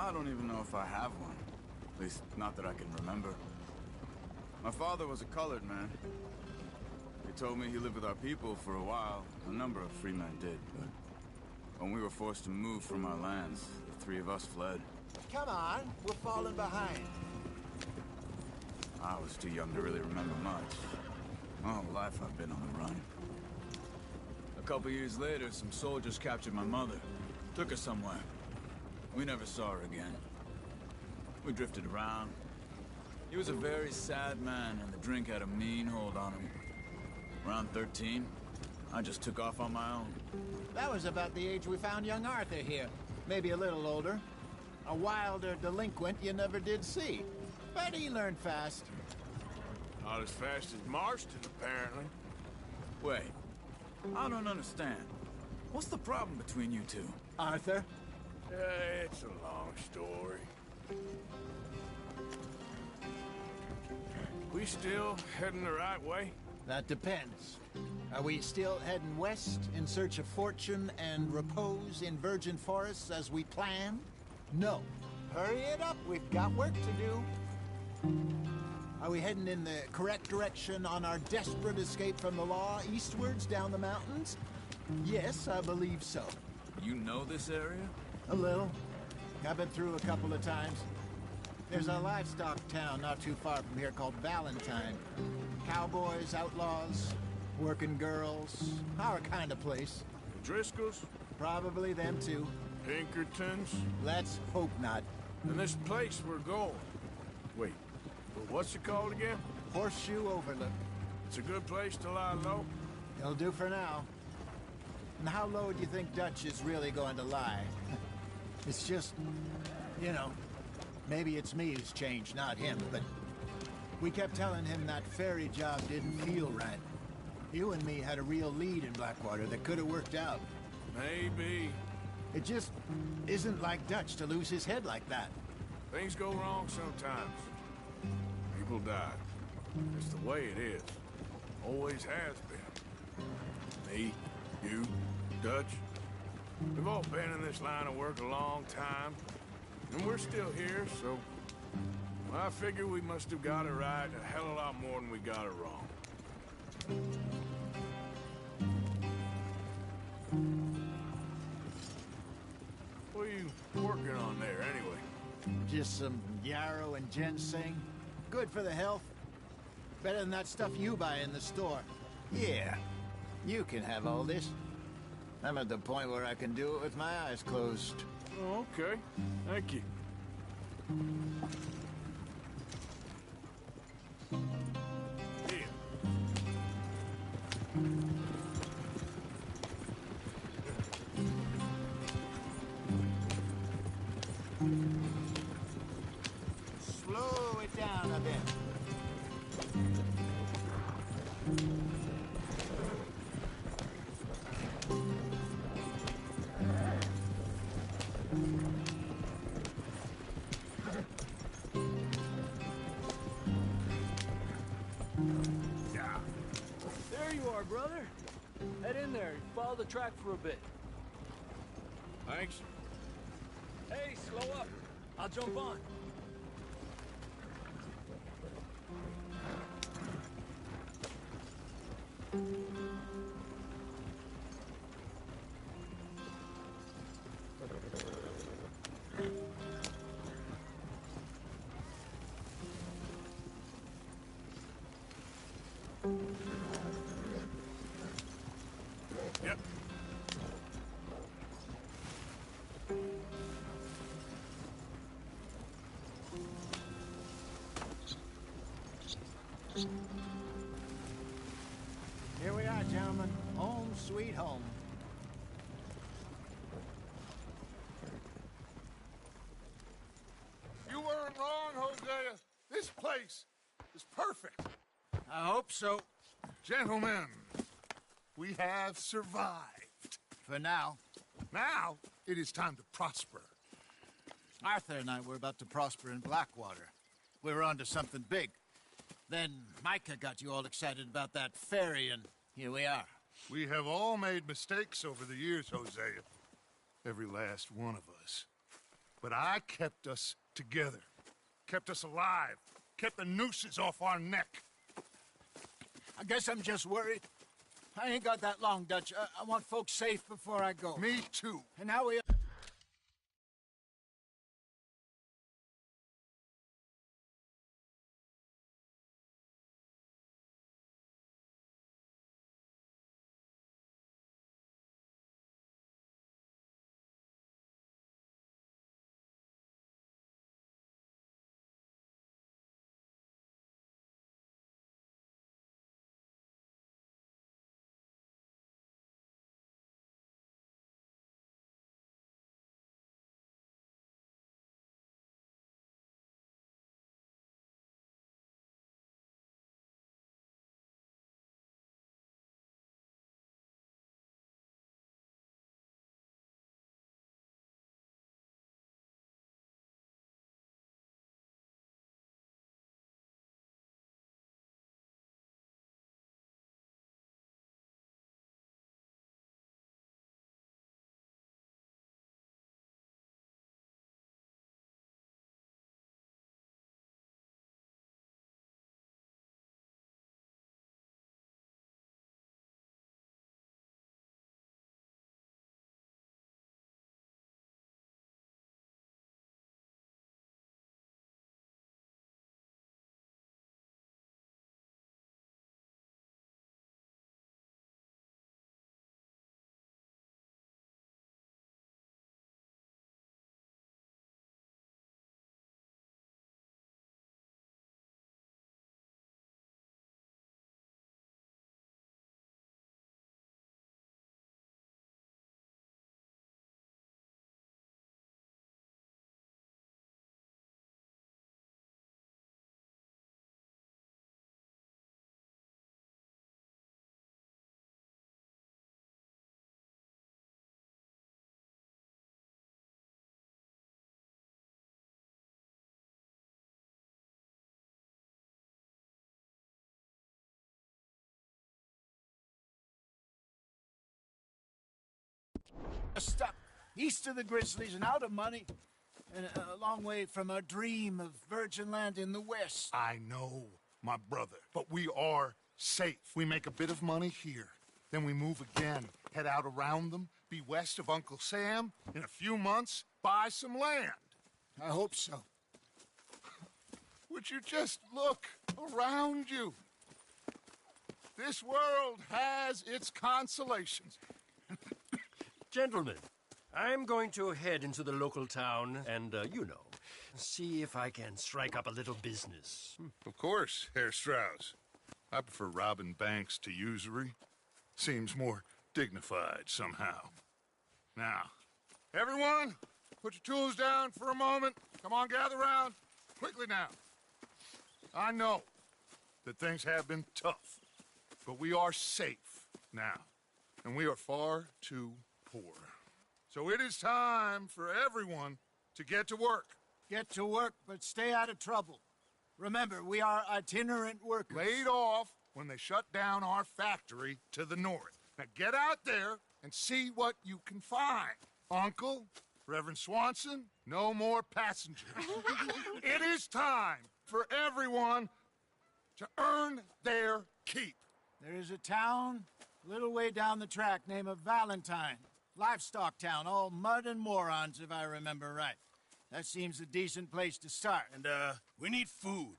I don't even know if I have one. At least, not that I can remember. My father was a colored man. He told me he lived with our people for a while. A number of free men did, but when we were forced to move from our lands, the three of us fled. Come on, we're falling behind. I was too young to really remember much. My whole life I've been on the run. A couple years later, some soldiers captured my mother. Took her somewhere. We never saw her again. We drifted around. He was a very sad man, and the drink had a mean hold on him. Around 13, I just took off on my own. That was about the age we found young Arthur here. Maybe a little older. A wilder delinquent you never did see. But he learned fast. Not as fast as Marston, apparently. Wait, I don't understand. What's the problem between you two? Arthur? It's a long story. We still heading the right way? That depends. Are we still heading west in search of fortune and repose in virgin forests as we planned? No. Hurry it up, we've got work to do. Are we heading in the correct direction on our desperate escape from the law eastwards down the mountains? Yes, I believe so. You know this area? A little. I've been through a couple of times. There's a livestock town not too far from here called Valentine. Cowboys, outlaws, working girls, our kind of place. Driscoll's? Probably them too. Pinkertons? Let's hope not. And this place we're going. Wait, what's it called again? Horseshoe Overlook. It's a good place to lie low? It'll do for now. And how low do you think Dutch is really going to lie? It's just, you know, maybe it's me who's changed, not him, but we kept telling him that ferry job didn't feel right. You and me had a real lead in Blackwater that could have worked out. Maybe. It just isn't like Dutch to lose his head like that. Things go wrong sometimes. People die. It's the way it is. Always has been. Me, you, Dutch. We've all been in this line of work a long time. And we're still here, so... I figure we must have got it right a hell of a lot more than we got it wrong. What are you working on there, anyway? Just some yarrow and ginseng. Good for the health. Better than that stuff you buy in the store. Yeah, you can have all this. I'm at the point where I can do it with my eyes closed. Oh, okay. Thank you. Here. Slow it down a bit. There you are, brother. Head in there and follow the track for a bit. Thanks. Hey, slow up. I'll jump on. Yep. Here we are, gentlemen. Home sweet home. You weren't wrong, Hosea. This place is perfect. I hope so. Gentlemen, we have survived. For now. Now, it is time to prosper. Arthur and I were about to prosper in Blackwater. We were onto something big. Then Micah got you all excited about that ferry, and here we are. We have all made mistakes over the years, Hosea. Every last one of us. But I kept us together, kept us alive, kept the nooses off our neck. I guess I'm just worried. I ain't got that long, Dutch. I want folks safe before I go. Me too. And now we... Stuck east of the Grizzlies and out of money, and a long way from our dream of virgin land in the west. I know, my brother, but we are safe. We make a bit of money here, then we move again, head out around them, be west of Uncle Sam, in a few months, buy some land. I hope so. Would you just look around you? This world has its consolations. Gentlemen, I'm going to head into the local town and, see if I can strike up a little business. Of course, Herr Strauss. I prefer robbing banks to usury. Seems more dignified somehow. Now, everyone, put your tools down for a moment. Come on, gather round. Quickly now. I know that things have been tough, but we are safe now, and we are far too poor. So it is time for everyone to get to work. Get to work, but stay out of trouble. Remember, we are itinerant workers. Laid off when they shut down our factory to the north. Now get out there and see what you can find. Uncle, Reverend Swanson, no more passengers. It is time for everyone to earn their keep. There is a town a little way down the track named Valentine. Livestock town, all mud and morons, if I remember right. That seems a decent place to start. And, we need food.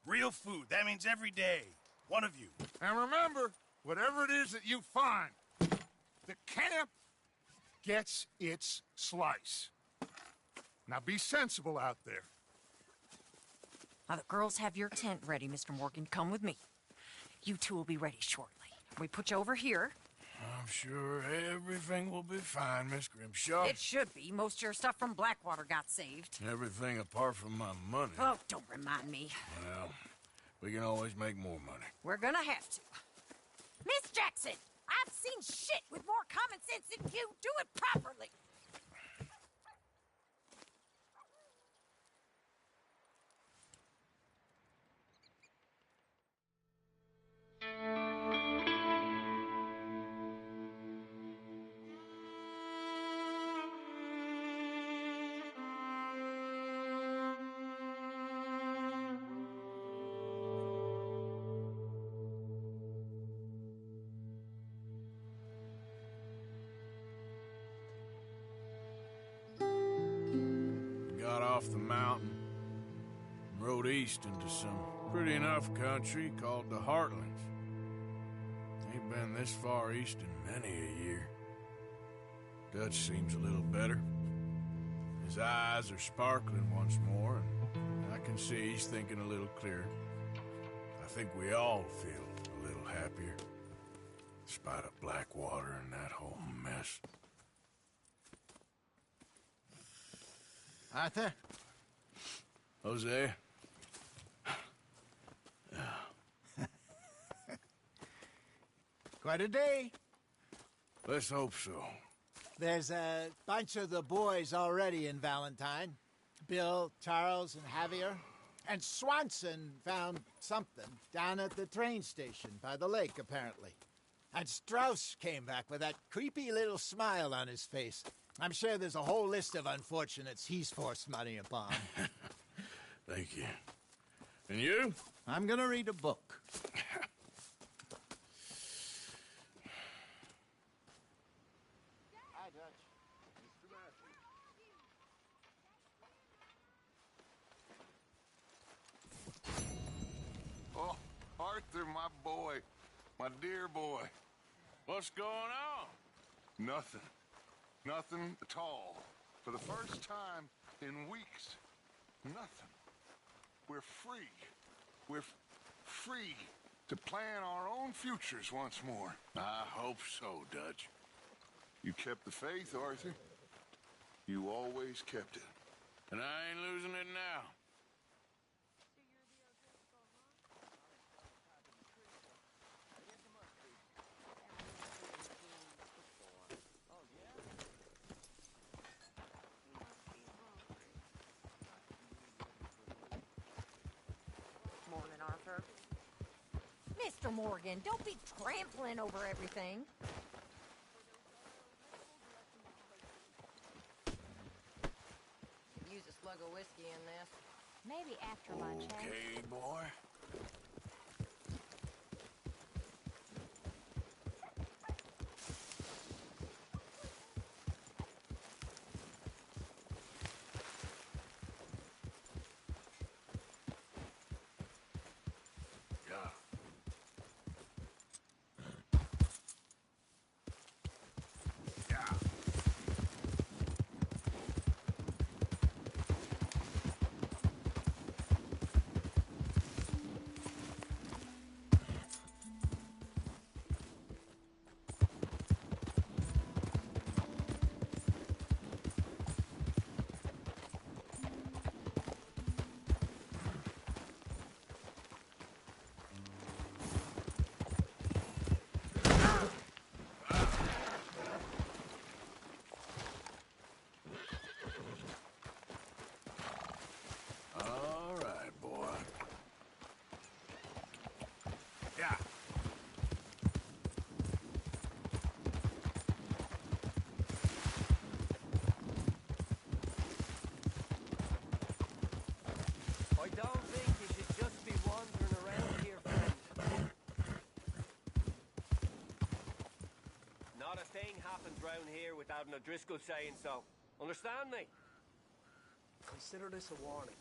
Real food. That means every day. One of you. And remember, whatever it is that you find, the camp gets its slice. Now be sensible out there. Now, the girls have your tent ready, Mr. Morgan. Come with me. You two will be ready shortly. We put you over here. I'm sure everything will be fine, Miss Grimshaw. It should be. Most of your stuff from Blackwater got saved. Everything apart from my money. Oh, don't remind me. Well, we can always make more money. We're gonna have to. Miss Jackson, I've seen shit with more common sense than you. Do it properly. off the mountain and rode east into some pretty enough country called the Heartlands. Ain't been this far east in many a year. Dutch seems a little better. His eyes are sparkling once more, and I can see he's thinking a little clearer. I think we all feel a little happier, despite of Blackwater and that whole mess. Arthur? Jose? Quite a day. Let's hope so. There's a bunch of the boys already in Valentine. Bill, Charles, and Javier. And Swanson found something down at the train station by the lake, apparently. And Strauss came back with that creepy little smile on his face. I'm sure there's a whole list of unfortunates he's forced money upon. Thank you. And you? I'm gonna read a book. Hi, Dutch. Oh, Arthur, my boy. My dear boy. What's going on? Nothing. Nothing at all. For the first time in weeks. Nothing. We're free. We're free to plan our own futures once more. I hope so, Dutch. You kept the faith, Arthur. You always kept it. And I ain't losing it now. Morning, Arthur. Mr. Morgan, don't be trampling over everything. Could use a slug of whiskey in this. Maybe after lunch, eh? Okay, boy. All right, boy. Yeah. I don't think you should just be wandering around here, friend. Not a thing happens round here without an O'Driscoll saying so. Understand me? Consider this a warning.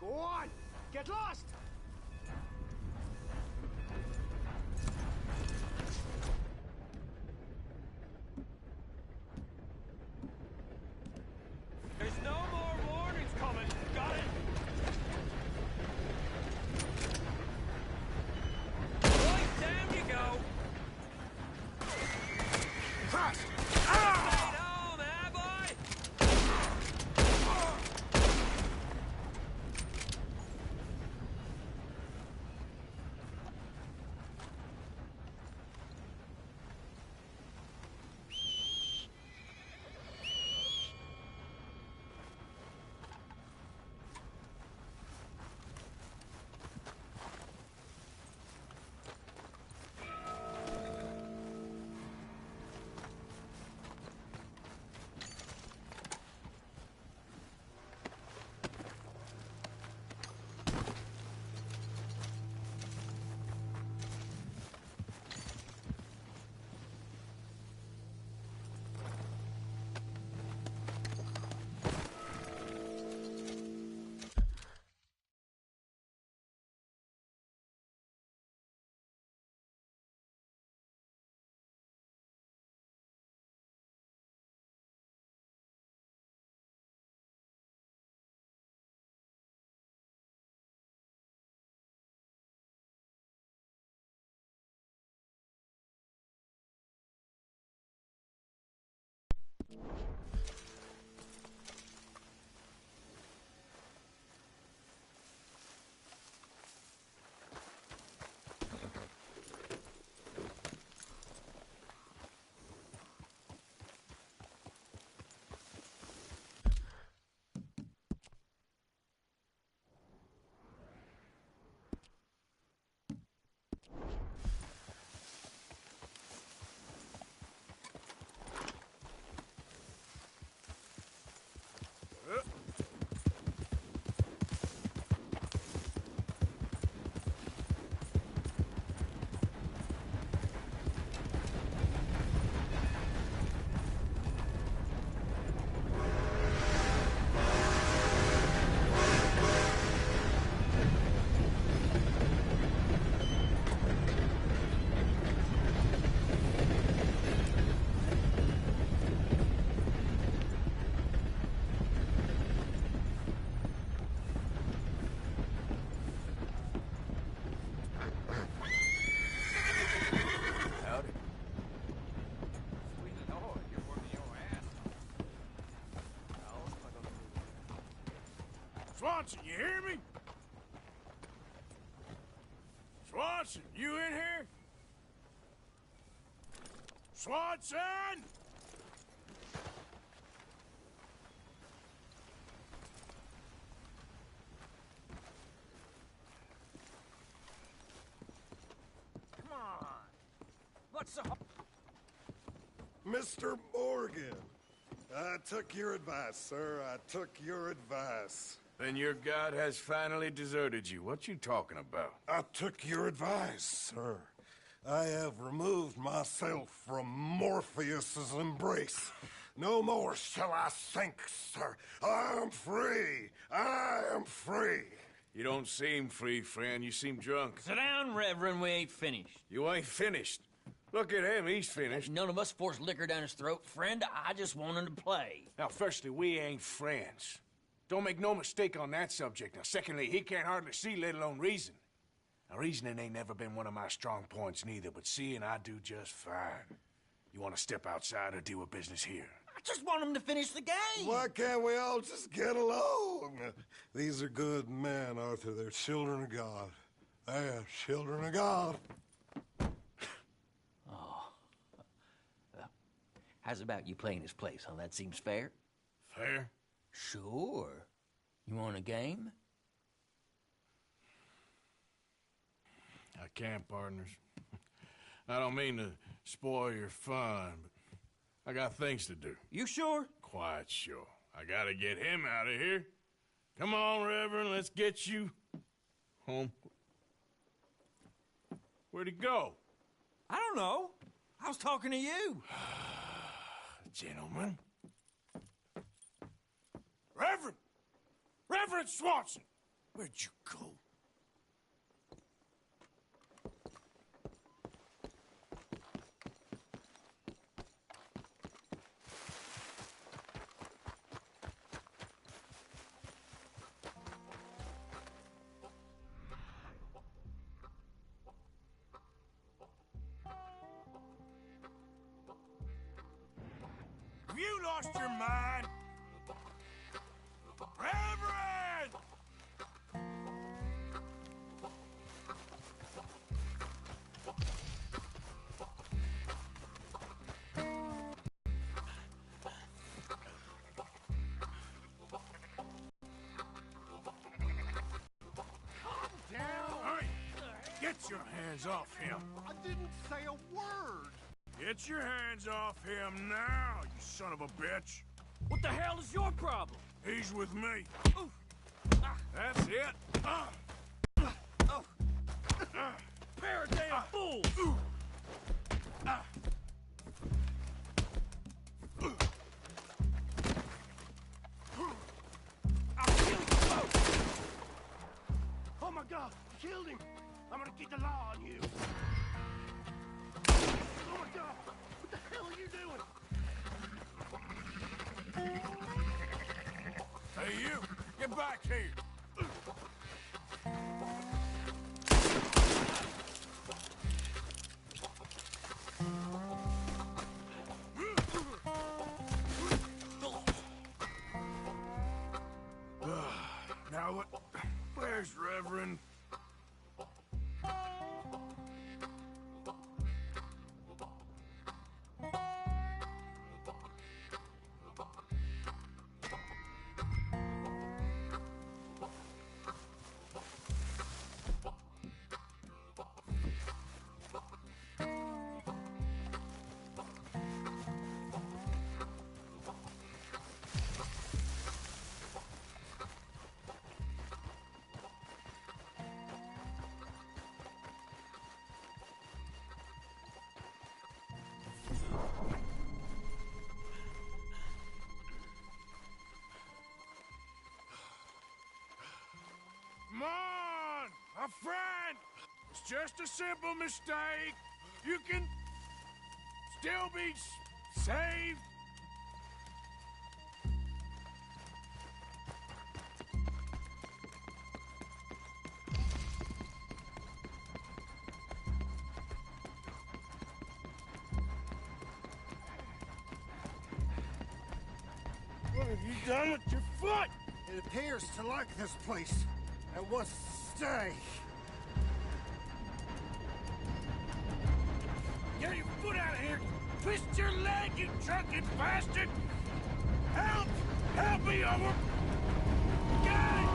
Go on! Get lost! There's no more warnings coming. Got it? Right, down you go. Crash! Stay home, eh, boy? Swanson, you hear me? Swanson, you in here? Swanson! Come on. What's up? Mr. Morgan, I took your advice, sir. I took your advice. Then your god has finally deserted you. What you talking about? I took your advice, sir. I have removed myself from Morpheus's embrace. No more shall I sink, sir. I am free. I am free. You don't seem free, friend. You seem drunk. Sit down, Reverend. We ain't finished. You ain't finished. Look at him. He's finished. None of us forced liquor down his throat. Friend, I just want him to play. Now, firstly, we ain't friends. Don't make no mistake on that subject. Now, secondly, he can't hardly see, let alone reason. Now, reasoning ain't never been one of my strong points neither, but seeing I do just fine. You want to step outside or deal with business here? I just want him to finish the game. Why can't we all just get along? These are good men, Arthur. They're children of God. They are children of God. How's about you playing his place, huh? That seems fair? Fair? Sure. You want a game? I can't, partners. I don't mean to spoil your fun, but I got things to do. You sure? Quite sure. I gotta get him out of here. Come on, Reverend, let's get you home. Where'd he go? I don't know. I was talking to you. Gentlemen. Reverend! Reverend Swanson! Where'd you go? Have you lost your mind? Reverend! Calm down! Hey, get your hands off him! I didn't say a word. Get your hands off him now, you son of a bitch! What the hell is your problem? He's with me. That's it. Pair of damn fools! I'll kill you. Oh my God, you killed him. I'm gonna get the law on you. Oh my God, what the hell are you doing? Hey, you! Get back here! just a simple mistake. You can still be saved. What have you done with your foot? It appears to like this place and wants to stay. Get your foot out of here! Twist your leg, you drunken bastard! Help! Help me over! Guys!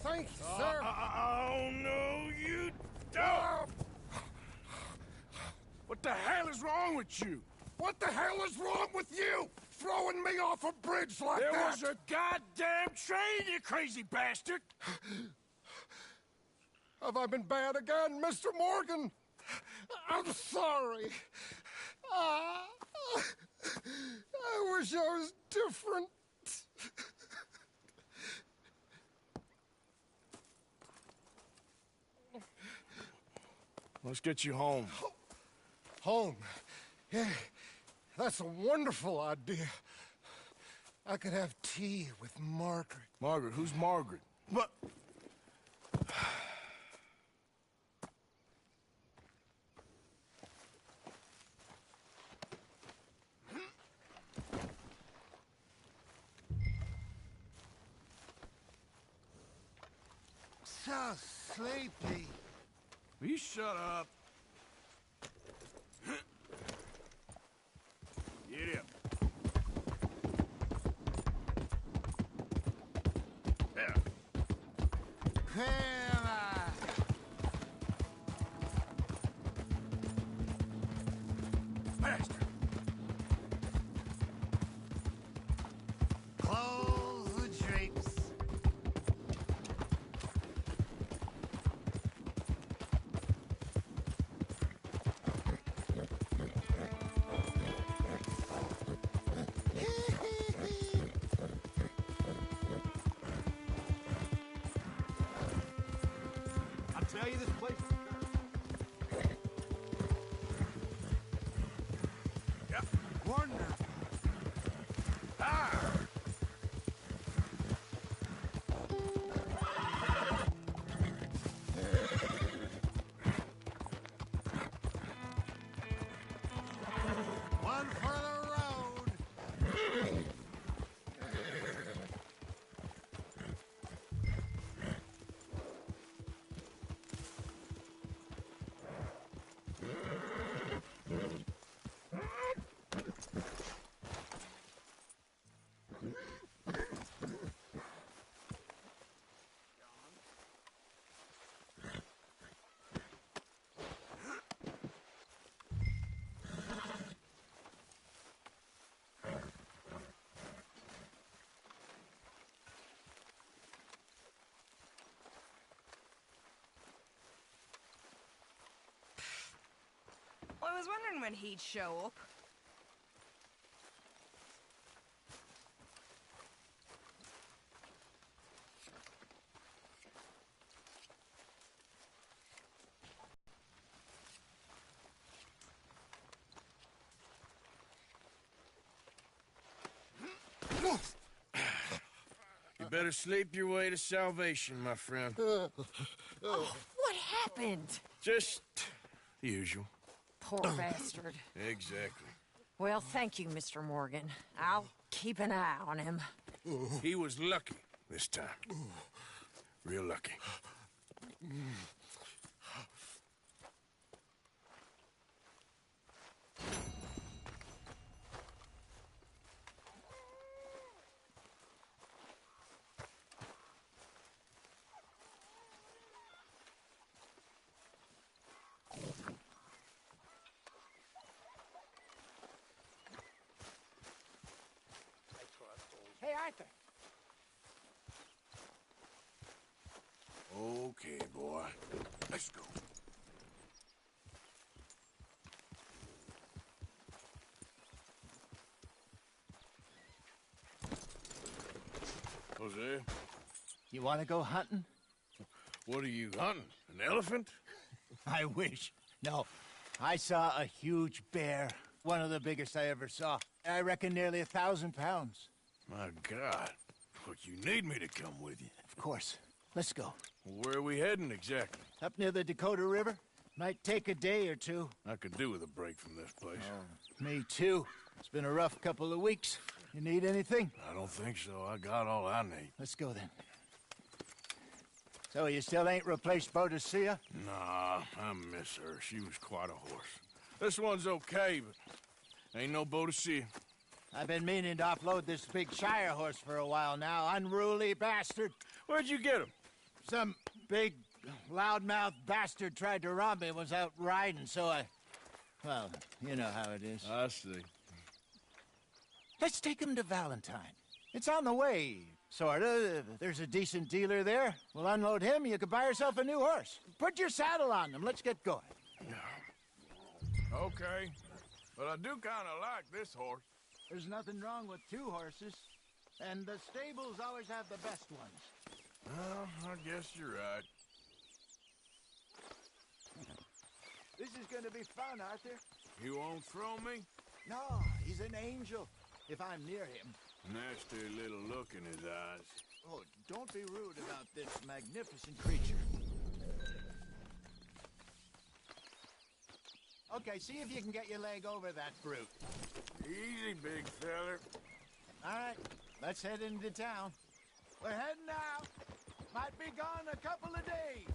Thank you, sir. Oh, no, you don't! What the hell is wrong with you? What the hell is wrong with you? Throwing me off a bridge like There that? was a goddamn train, you crazy bastard! Have I been bad again, Mr. Morgan? I'm sorry. I wish I was different. Let's get you home. Home? Yeah, that's a wonderful idea. I could have tea with Margaret. Margaret? Who's Margaret? What? So sleepy. Will you shut up? Get up. There. Faster. Close the drapes. I'll tell you this place. Yep. Wonderful. Ah! One for the road. Well, I was wondering when he'd show up. You better sleep your way to salvation, my friend. Oh, what happened? Just the usual. Poor bastard. Exactly. Well, thank you, Mr. Morgan. I'll keep an eye on him. He was lucky this time. Real lucky. Hey, Arthur. Okay, boy. Let's go. Hosea. You want to go hunting? What are you hunting? An elephant? I wish. No. I saw a huge bear. One of the biggest I ever saw. I reckon nearly 1,000 pounds. My God. Look, you need me to come with you. Of course. Let's go. Where are we heading exactly? Up near the Dakota River. Might take a day or two. I could do with a break from this place. Me too. It's been a rough couple of weeks. You need anything? I don't think so. I got all I need. Let's go then. So you still ain't replaced Boadicea? Nah, I miss her. She was quite a horse. This one's okay, but ain't no Boadicea. I've been meaning to offload this big Shire horse for a while now. Unruly bastard. Where'd you get him? Some big, loudmouth bastard tried to rob me and was out riding, so I... Well, you know how it is. I see. Let's take him to Valentine. It's on the way, sorta. If there's a decent dealer there, we'll unload him, you could buy yourself a new horse. Put your saddle on him, let's get going. Okay, but I do kind of like this horse. There's nothing wrong with two horses, and the stables always have the best ones. Well, I guess you're right. This is gonna be fun, Arthur. You won't throw me? No, he's an angel, if I'm near him. Nasty little look in his eyes. Oh, don't be rude about this magnificent creature. Okay, see if you can get your leg over that brute. Easy, big feller. All right, let's head into town. We're heading out. Might be gone a couple of days.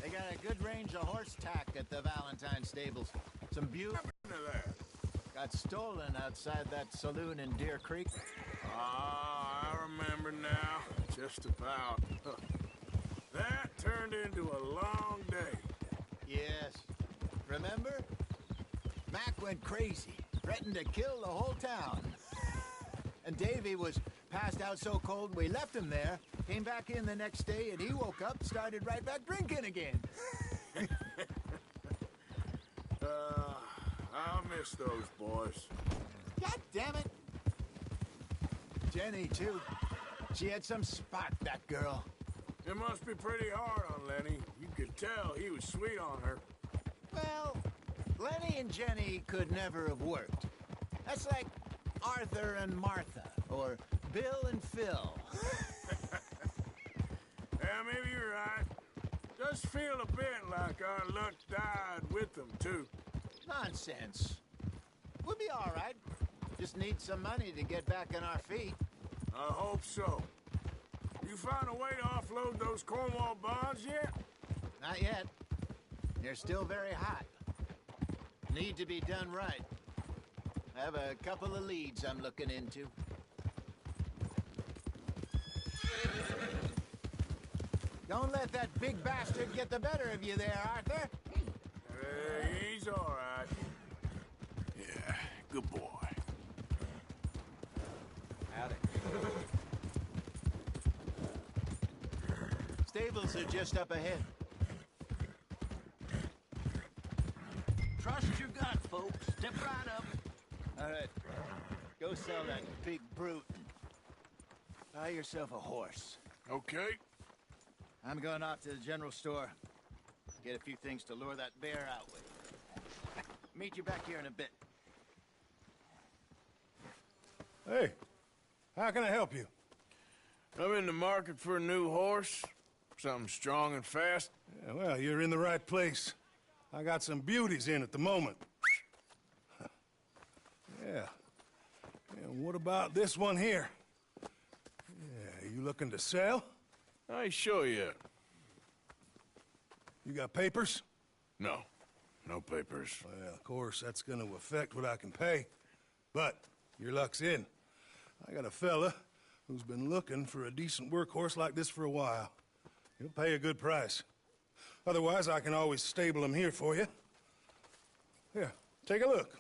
They got a good range of horse tack at the Valentine stables. Some beautiful... Got stolen outside that saloon in Deer Creek. Ah, I remember now. Just about. That turned into a long day. Yes. Remember? Mac went crazy, threatened to kill the whole town. And Davy was passed out so cold we left him there, came back in the next day, and he woke up, started right back drinking again. I miss those boys. God damn it! Jenny, too. She had some spot, that girl. It must be pretty hard on Lenny. You could tell he was sweet on her. Well, Lenny and Jenny could never have worked. That's like Arthur and Martha, or Bill and Phil. Yeah, maybe you're right. Does feel a bit like our luck died with them, too. Nonsense. We'll be all right. Just need some money to get back on our feet. I hope so. You find a way to offload those Cornwall bonds yet? Not yet. They're still very hot. Need to be done right. I have a couple of leads I'm looking into. Don't let that big bastard get the better of you there, Arthur. He's all right. Yeah, good boy. Howdy. Stables are just up ahead. Trust your gut, folks. Step right up. All right. Go sell that big brute. Buy yourself a horse. Okay. I'm going off to the general store. Get a few things to lure that bear out with. Meet you back here in a bit. Hey, how can I help you? I'm in the market for a new horse. Something strong and fast. Yeah, well, you're in the right place. I got some beauties in at the moment. Yeah. And what about this one here? Yeah, you looking to sell? I ain't sure yet. You got papers? No. No papers. Well, of course, that's gonna affect what I can pay. But your luck's in. I got a fella who's been looking for a decent workhorse like this for a while. He'll pay a good price. Otherwise, I can always stable him here for you. Here, take a look.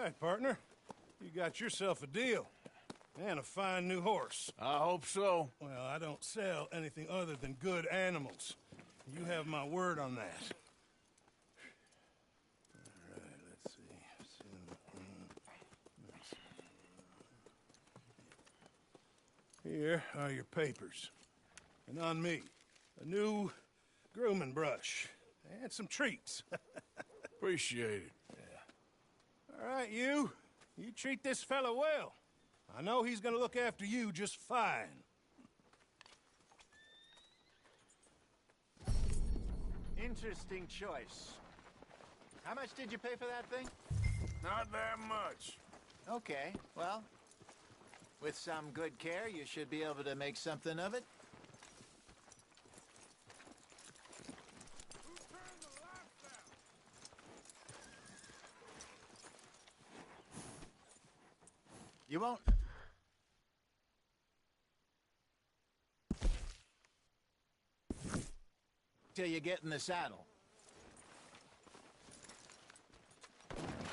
right, partner. You got yourself a deal. And a fine new horse. I hope so. Well, I don't sell anything other than good animals. You have my word on that. All right, let's see. Here are your papers. And on me, a new grooming brush. And some treats. Appreciate it. Yeah. All right, you. You treat this fella well. I know he's gonna look after you just fine. Interesting choice. How much did you pay for that thing? Not that much. Okay, well, with some good care, you should be able to make something of it. You won't... till you get in the saddle.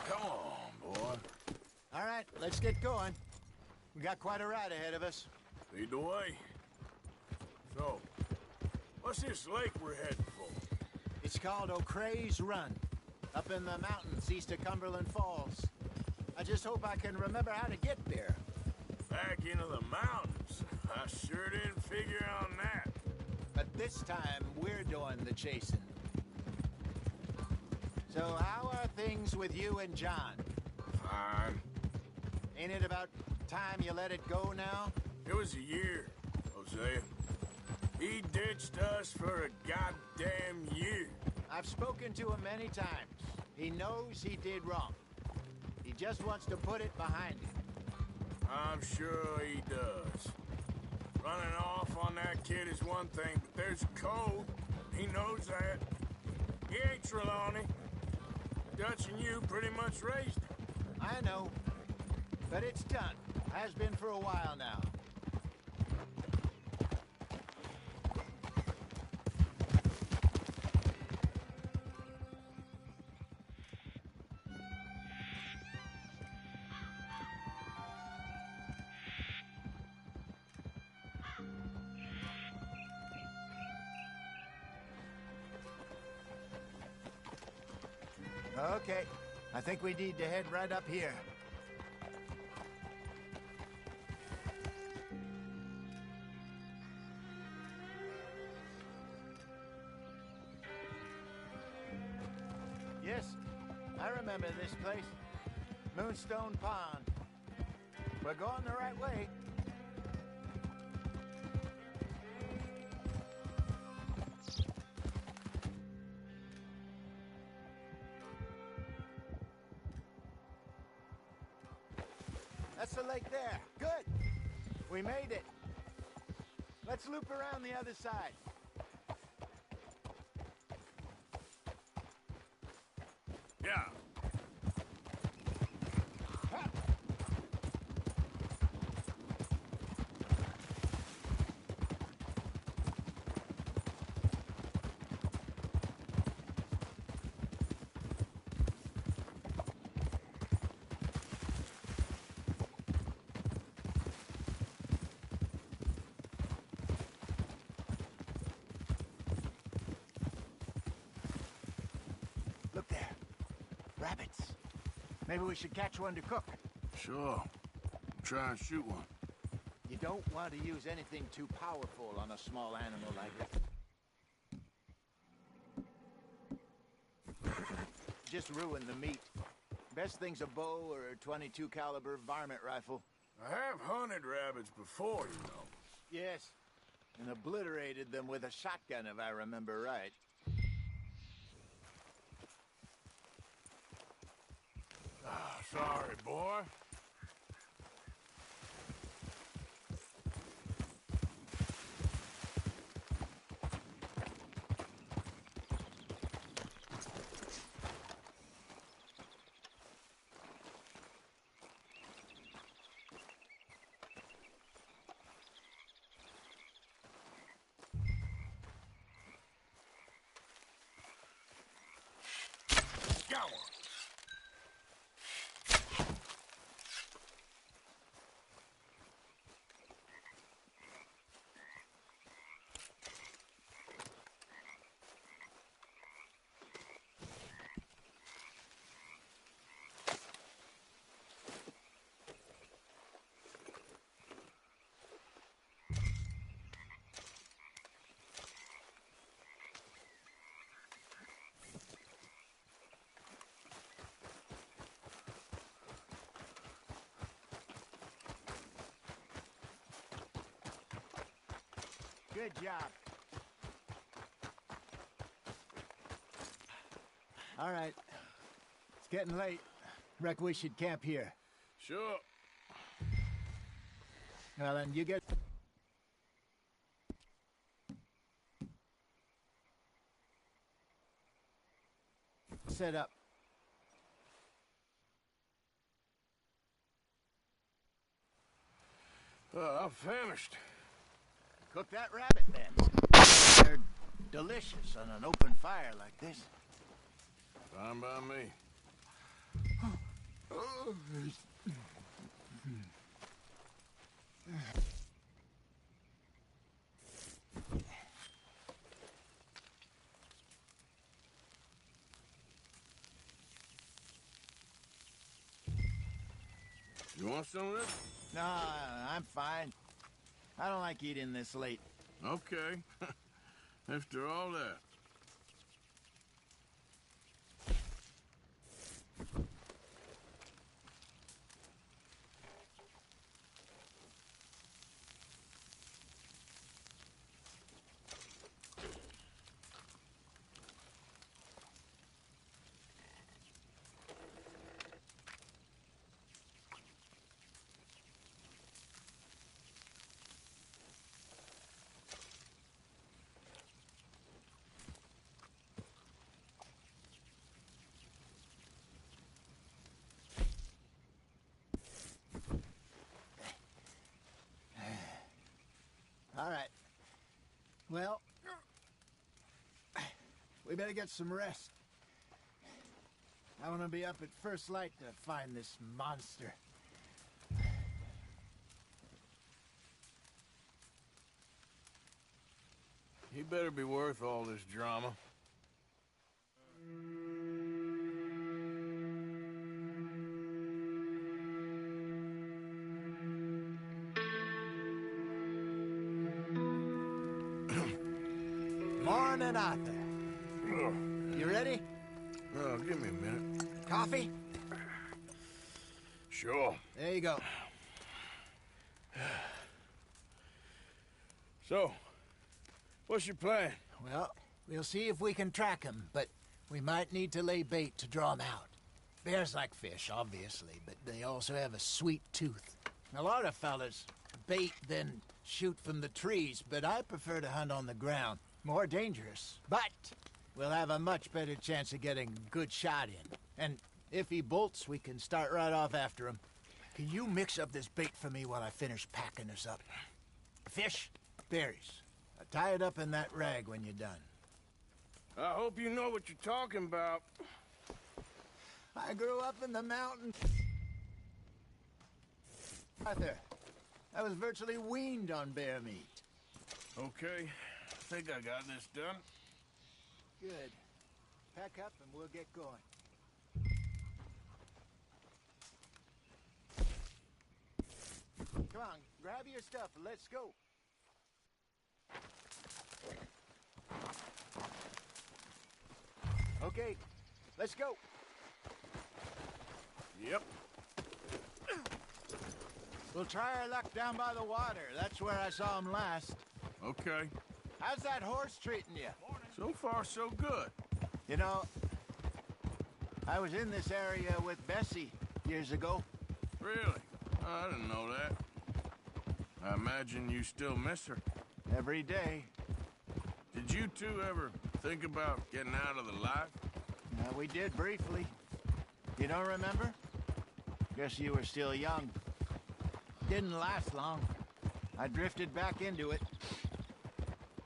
Come on, boy. All right, let's get going. We got quite a ride ahead of us. Lead the way. So, what's this lake we're heading for? It's called O'Creagh's Run, up in the mountains east of Cumberland Falls. I just hope I can remember how to get there. Back into the mountains? I sure didn't figure on that. But this time, we're doing the chasing. So how are things with you and John? Fine. Ain't it about time you let it go now? It was a year, Hosea. He ditched us for a goddamn year. I've spoken to him many times. He knows he did wrong. He just wants to put it behind him. I'm sure he does. Running off on that kid is one thing, but there's a code. He knows that. He ain't Trelawney. Dutch and you pretty much raised him. I know. But it's done. Has been for a while now. Okay, I think we need to head right up here. Yes, I remember this place. Moonstone Pond. We're going the right way. That's the lake there. Good. We made it. Let's loop around the other side. Yeah. Look there. Rabbits. Maybe we should catch one to cook. Sure. Try and shoot one. You don't want to use anything too powerful on a small animal like that. Just ruin the meat. Best thing's a bow or a .22 caliber varmint rifle. I have hunted rabbits before, you know. Yes, and obliterated them with a shotgun, if I remember right. Sorry, boy. Go on. Good job. All right. It's getting late. Reckon we should camp here. Sure. Well, then you get... set up. I'm famished. Cook that rabbit, then. They're delicious on an open fire like this. Fine by me. You want some of this? No, I'm fine. I don't like eating this late. Okay. After all that. All right. Well, we better get some rest. I want to be up at first light to find this monster. He better be worth all this drama. Morning, Arthur. You ready? Oh, give me a minute. Coffee? Sure. There you go. So, what's your plan? Well, we'll see if we can track him, but we might need to lay bait to draw him out. Bears like fish, obviously, but they also have a sweet tooth. A lot of fellas bait, then shoot from the trees, but I prefer to hunt on the ground. More dangerous, but we'll have a much better chance of getting a good shot in. And if he bolts, we can start right off after him. Can you mix up this bait for me while I finish packing this up? Fish, berries. Tie it up in that rag when you're done. I hope you know what you're talking about. I grew up in the mountains. Arthur, I was virtually weaned on bear meat. Okay, I think I got this done. Good. Pack up and we'll get going. Come on, grab your stuff and let's go. Okay, let's go. Yep. We'll try our luck down by the water. That's where I saw him last. Okay. How's that horse treating you? So far, so good. You know, I was in this area with Bessie years ago. Really? I didn't know that. I imagine you still miss her. Every day. Did you two ever think about getting out of the life? We did briefly. You don't remember? Guess you were still young. Didn't last long. I drifted back into it.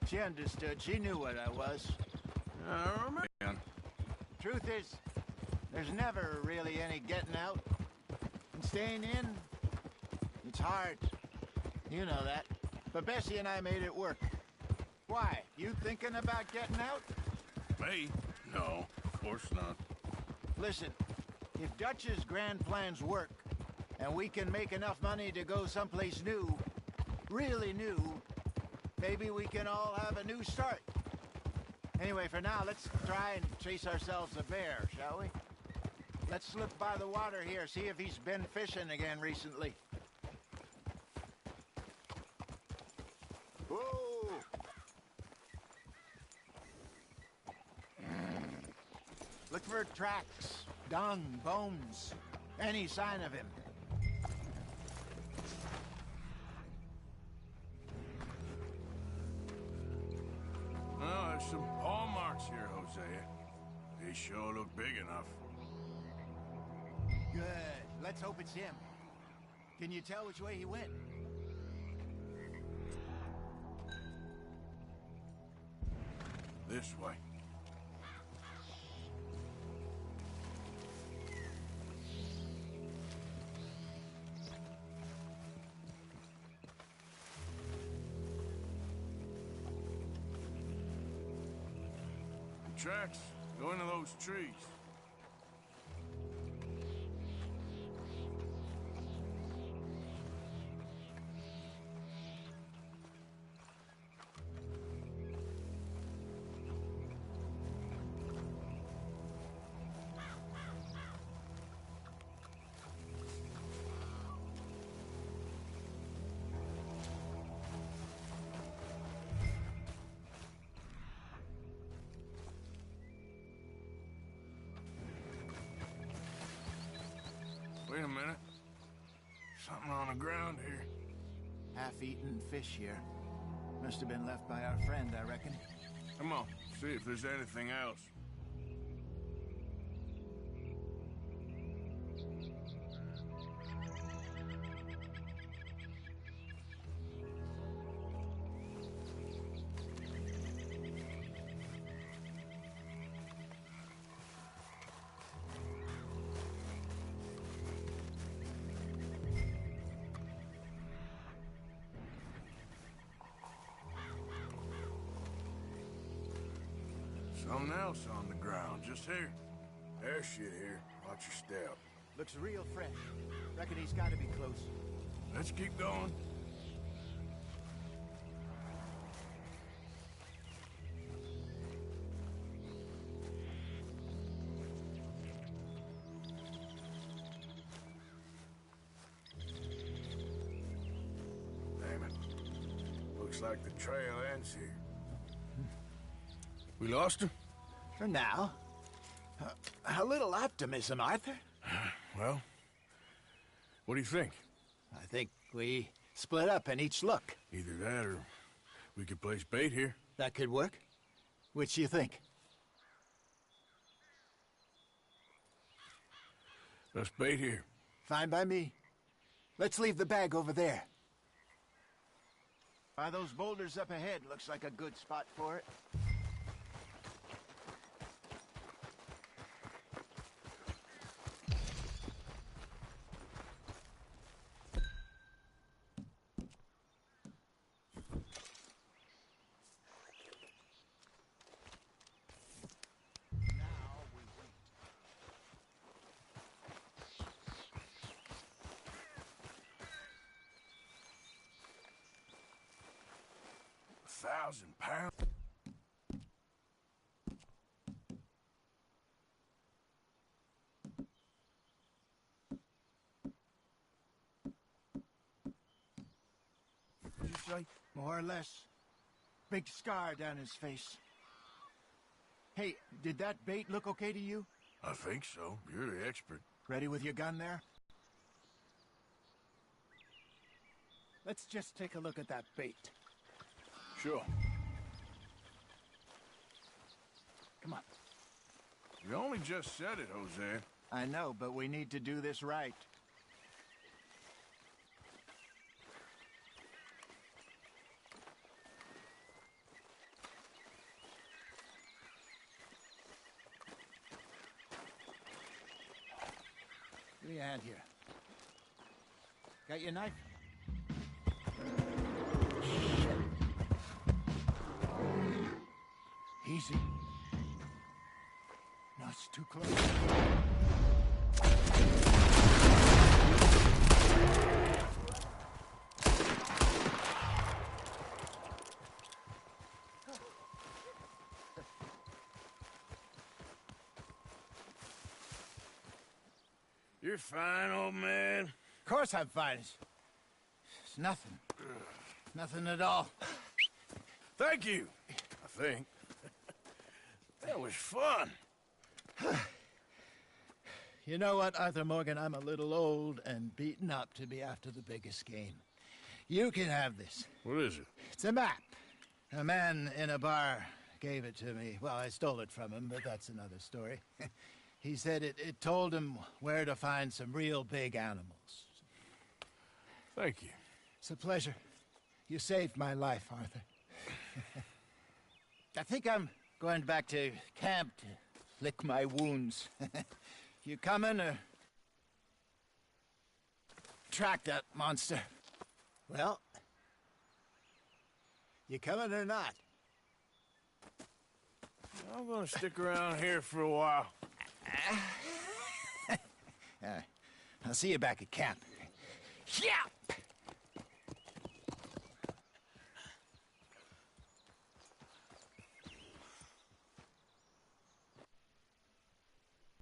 She understood. She knew what I was. I remember. Truth is, there's never really any getting out. And staying in, it's hard. You know that. But Bessie and I made it work. Why? You thinking about getting out? Me? No, of course not. Listen, if Dutch's grand plans work, and we can make enough money to go someplace new, really new, maybe we can all have a new start. Anyway, for now, let's try and chase ourselves a bear, shall we? Let's slip by the water here, see if he's been fishing again recently. Whoa! tracks, dung, bones, any sign of him. Oh, there's some paw marks here, Hosea. They sure look big enough. Good. Let's hope it's him. Can you tell which way he went? This way. The tracks go into those trees. Wait a minute. Something on the ground here. Half-eaten fish here. Must have been left by our friend, I reckon. Come on, see if there's anything else. Something else on the ground, just here. There's shit here. Watch your step. Looks real fresh. Reckon he's got to be close. Let's keep going. Damn it. Looks like the trail ends here. We lost him? For now. A little optimism, Arthur. Well, what do you think? I think we split up and each look. Either that or we could place bait here. That could work. Which do you think? Let's bait here. Fine by me. Let's leave the bag over there. By those boulders up ahead, looks like a good spot for it. £1,000? What'd you say? More or less. Big scar down his face. Hey, did that bait look okay to you? I think so. You're the expert. Ready with your gun there? Let's just take a look at that bait. Sure. Come on. You only just said it, Jose. I know, but we need to do this right. Give me a hand here. Got your knife? Easy. No, it's too close. You're fine, old man. Of course I'm fine. It's nothing. Nothing at all. Thank you, I think. That was fun. You know what, Arthur Morgan? I'm a little old and beaten up to be after the biggest game. You can have this. What is it? It's a map. A man in a bar gave it to me. Well, I stole it from him, but that's another story. He said it told him where to find some real big animals. Thank you. It's a pleasure. You saved my life, Arthur. I think I'm going back to camp to lick my wounds. You coming or track that monster? Well, you coming or not? I'm gonna stick around here for a while. I'll see you back at camp. Yeah!